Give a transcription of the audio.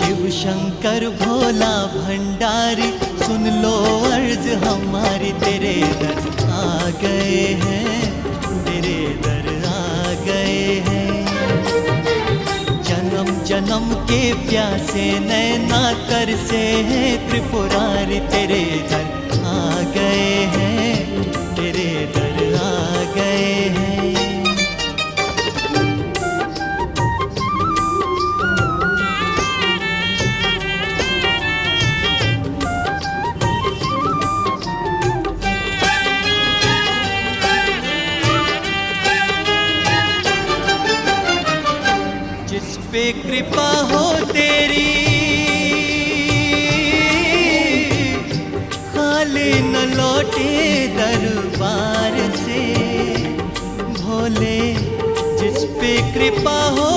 शिव शंकर भोला भंडारी, सुन लो अर्ज हमारी, तेरे दर आ गए हैं, तेरे दर आ गए हैं। जन्म जन्म के प्यासे नैना तरसे हैं त्रिपुरारी, तेरे दर आ गए हैं, तेरे दर आ गए हैं। जिस पे कृपा हो तेरी, खाली न लौटे दरबार से। भोले जिस पे कृपा हो